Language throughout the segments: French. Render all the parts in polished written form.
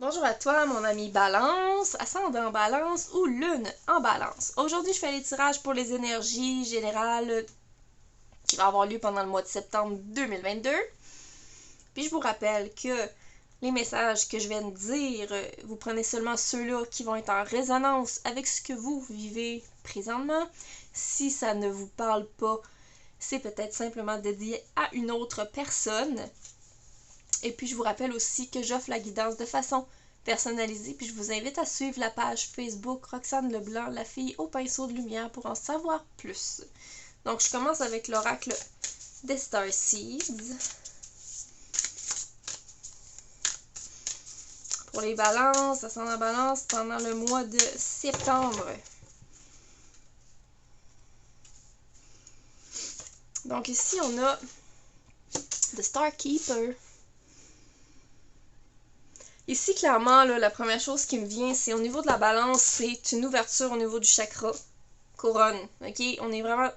Bonjour à toi, mon ami Balance, ascendant en Balance ou Lune en Balance. Aujourd'hui, je fais les tirages pour les énergies générales qui vont avoir lieu pendant le mois de septembre 2022. Puis je vous rappelle que les messages que je viens de dire, vous prenez seulement ceux-là qui vont être en résonance avec ce que vous vivez présentement. Si ça ne vous parle pas, c'est peut-être simplement dédié à une autre personne. Et puis je vous rappelle aussi que j'offre la guidance de façon personnalisée, puis je vous invite à suivre la page Facebook Roxane Leblanc, la fille au pinceau de lumière, pour en savoir plus. Donc je commence avec l'oracle des Starseeds. Pour les balances, ascendant balance pendant le mois de septembre. Donc ici on a The Star Keeper. Ici, clairement, là, la première chose qui me vient, c'est au niveau de la balance, c'est une ouverture au niveau du chakra couronne. Ok,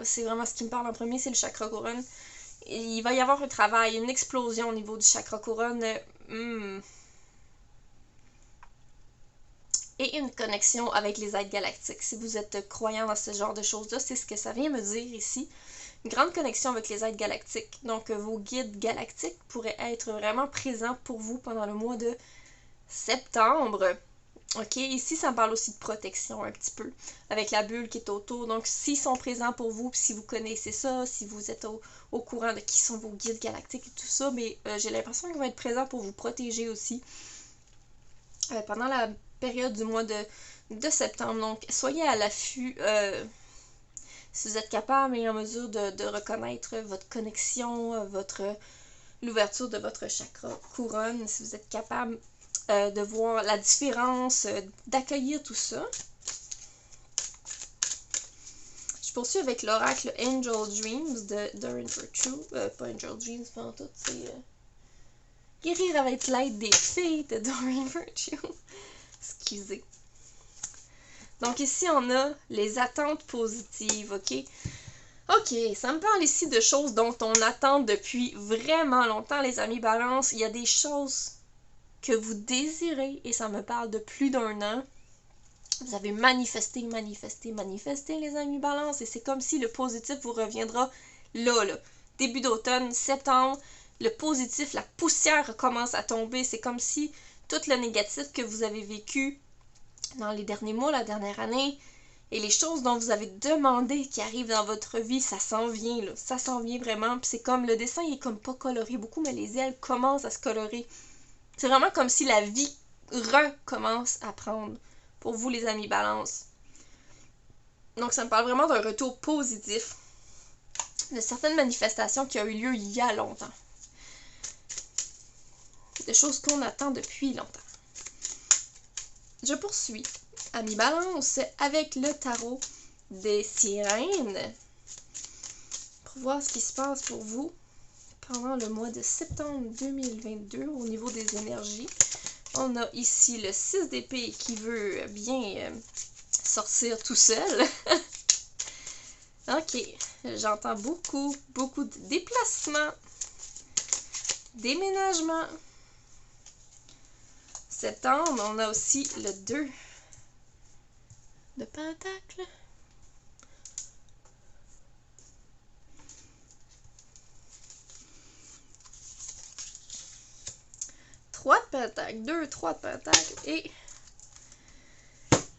c'est vraiment ce qui me parle en premier, c'est le chakra couronne. Et il va y avoir un travail, une explosion au niveau du chakra couronne. Et une connexion avec les aides galactiques. Si vous êtes croyant dans ce genre de choses-là, c'est ce que ça vient me dire ici. Une grande connexion avec les aides galactiques. Donc, vos guides galactiques pourraient être vraiment présents pour vous pendant le mois de septembre. Ok, ici ça me parle aussi de protection un petit peu, avec la bulle qui est autour. Donc s'ils sont présents pour vous, puis si vous connaissez ça, si vous êtes au courant de qui sont vos guides galactiques et tout ça, mais j'ai l'impression qu'ils vont être présents pour vous protéger aussi pendant la période du mois de septembre. Donc soyez à l'affût si vous êtes capable et en mesure de reconnaître votre connexion, l'ouverture de votre chakra couronne, si vous êtes capable de voir la différence, d'accueillir tout ça. Je poursuis avec l'oracle Angel Dreams de Doreen Virtue. Pas Angel Dreams, pas en tout, c'est Guérir avec l'aide des filles de Doreen Virtue. Excusez. Donc ici, on a les attentes positives, ok? Ok, ça me parle ici de choses dont on attend depuis vraiment longtemps, les amis Balance. Il y a des choses que vous désirez, et ça me parle de plus d'un an. Vous avez manifesté, les amis Balance, et c'est comme si le positif vous reviendra là. Début d'automne, septembre, le positif, la poussière commence à tomber. C'est comme si tout le négatif que vous avez vécu dans les derniers mois, la dernière année, et les choses dont vous avez demandé qui arrivent dans votre vie, ça s'en vient, là. Ça s'en vient vraiment. Puis c'est comme, le dessin, il est comme pas coloré beaucoup, mais les ailes commencent à se colorer. C'est vraiment comme si la vie recommence à prendre pour vous, les amis Balance. Donc ça me parle vraiment d'un retour positif, de certaines manifestations qui ont eu lieu il y a longtemps. Des choses qu'on attend depuis longtemps. Je poursuis, amis Balance, avec le tarot des sirènes pour voir ce qui se passe pour vous pendant le mois de septembre 2022 au niveau des énergies. On a ici le 6 d'épée qui veut bien sortir tout seul. Ok, j'entends beaucoup de déplacements, déménagements. Septembre, on a aussi le 2 de pentacle. Trois de pentacle, 2, 3 de pentacle et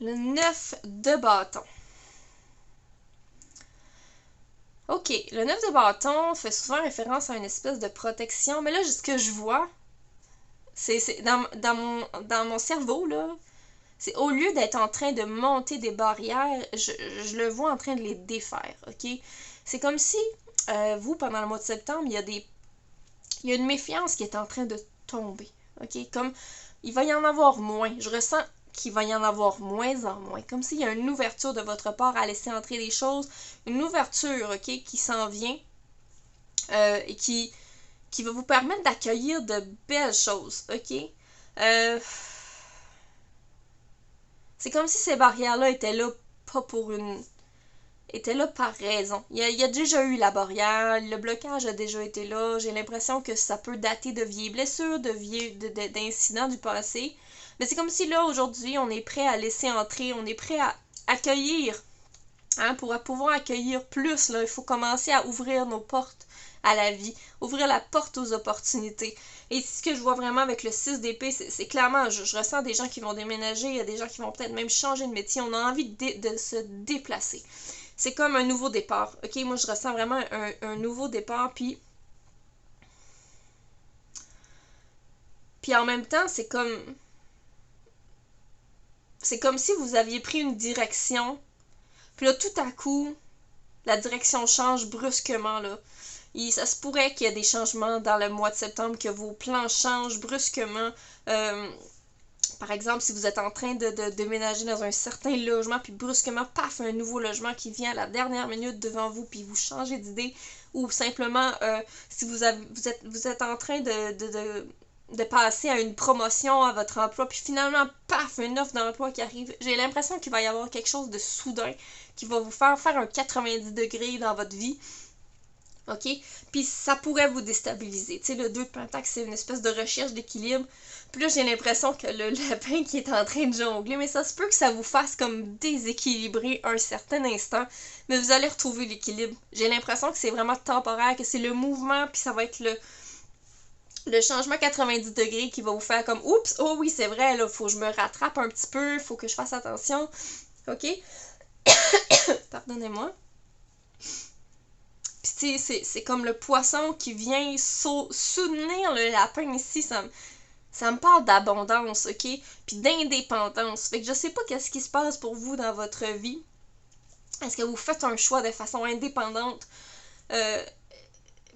le 9 de bâton. Ok, le 9 de bâton fait souvent référence à une espèce de protection, mais là, ce que je vois, c'est dans mon cerveau, là, c'est au lieu d'être en train de monter des barrières, je le vois en train de les défaire, ok? C'est comme si, vous, pendant le mois de septembre, il y a une méfiance qui est en train de tomber, ok? Comme, il va y en avoir moins. Je ressens qu'il va y en avoir moins en moins. Comme s'il y a une ouverture de votre part à laisser entrer des choses. Une ouverture, ok, qui s'en vient et qui va vous permettre d'accueillir de belles choses, ok? C'est comme si ces barrières-là étaient là pas pour une était là par raison. Il y a déjà eu la barrière, le blocage a déjà été là. J'ai l'impression que ça peut dater de vieilles blessures, d'incidents du passé. Mais c'est comme si là, aujourd'hui, on est prêt à laisser entrer, on est prêt à accueillir. Hein, pour pouvoir accueillir plus, là, il faut commencer à ouvrir nos portes à la vie, ouvrir la porte aux opportunités. Et ce que je vois vraiment avec le 6 d'épée, c'est clairement, je ressens des gens qui vont déménager, il y a des gens qui vont peut-être même changer de métier, on a envie de se déplacer. C'est comme un nouveau départ, ok? Moi, je ressens vraiment un nouveau départ, puis en même temps, c'est comme si vous aviez pris une direction, puis là, tout à coup, la direction change brusquement, là. Ça se pourrait qu'il y ait des changements dans le mois de septembre, que vos plans changent brusquement. Par exemple, si vous êtes en train de déménager dans un certain logement, puis brusquement, paf, un nouveau logement qui vient à la dernière minute devant vous, puis vous changez d'idée. Ou simplement, si vous êtes en train de passer à une promotion à votre emploi, puis finalement, paf, une offre d'emploi qui arrive. J'ai l'impression qu'il va y avoir quelque chose de soudain qui va vous faire un 90 degrés dans votre vie. OK? Puis ça pourrait vous déstabiliser. Tu sais, le 2 de pentacle, c'est une espèce de recherche d'équilibre. Puis là, j'ai l'impression que le lapin qui est en train de jongler, mais ça se peut que ça vous fasse comme déséquilibrer un certain instant, mais vous allez retrouver l'équilibre. J'ai l'impression que c'est vraiment temporaire, que c'est le mouvement, puis ça va être le changement 90 degrés qui va vous faire comme « Oups, oh oui, c'est vrai, là, faut que je me rattrape un petit peu, faut que je fasse attention. » OK? Pardonnez-moi. Puis tu sais, c'est comme le poisson qui vient soutenir le lapin ici, ça me parle d'abondance, ok? Puis d'indépendance. Fait que je sais pas qu'est-ce qui se passe pour vous dans votre vie. Est-ce que vous faites un choix de façon indépendante?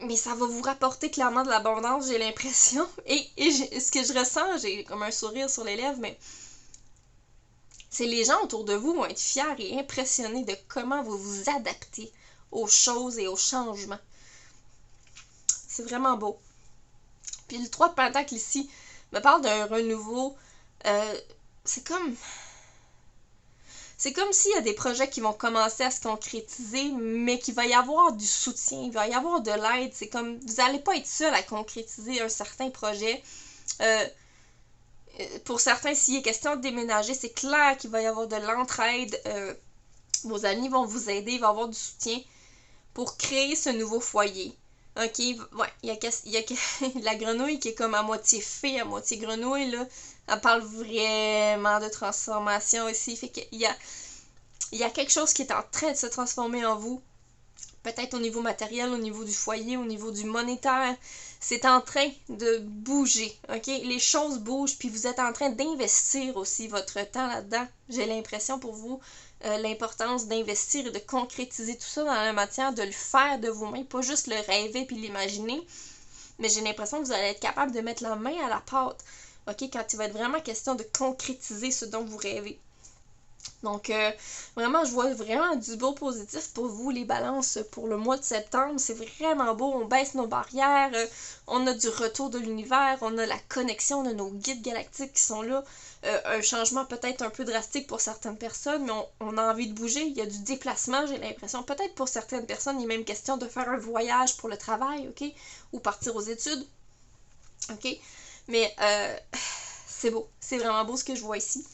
Mais ça va vous rapporter clairement de l'abondance, j'ai l'impression. Et ce que je ressens, j'ai comme un sourire sur les lèvres, mais c'est les gens autour de vous vont être fiers et impressionnés de comment vous vous adaptez aux choses et aux changements. C'est vraiment beau. Puis le 3 de pentacle ici me parle d'un renouveau. C'est comme s'il y a des projets qui vont commencer à se concrétiser, mais qu'il va y avoir du soutien, il va y avoir de l'aide. C'est comme, vous n'allez pas être seul à concrétiser un certain projet. Pour certains, s'il est question de déménager, c'est clair qu'il va y avoir de l'entraide. Vos amis vont vous aider, il va y avoir du soutien pour créer ce nouveau foyer. Ok, ouais, il y a la grenouille qui est comme à moitié fée, à moitié grenouille, là. Elle parle vraiment de transformation ici. Fait qu'il y a quelque chose qui est en train de se transformer en vous. Peut-être au niveau matériel, au niveau du foyer, au niveau du monétaire. C'est en train de bouger, ok? Les choses bougent, puis vous êtes en train d'investir aussi votre temps là-dedans. J'ai l'impression pour vous, l'importance d'investir et de concrétiser tout ça dans la matière, de le faire de vous-même, pas juste le rêver puis l'imaginer, mais j'ai l'impression que vous allez être capable de mettre la main à la pâte, ok? Quand il va être vraiment question de concrétiser ce dont vous rêvez. Donc, vraiment, je vois vraiment du beau positif pour vous, les balances, pour le mois de septembre. C'est vraiment beau, on baisse nos barrières, on a du retour de l'univers, on a la connexion de nos guides galactiques qui sont là. Un changement peut-être un peu drastique pour certaines personnes, mais on a envie de bouger, il y a du déplacement, j'ai l'impression. Peut-être pour certaines personnes, il est même question de faire un voyage pour le travail, ok? Ou partir aux études, ok? Mais c'est beau, c'est vraiment beau ce que je vois ici.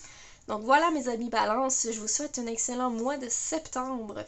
Donc voilà mes amis balance, je vous souhaite un excellent mois de septembre.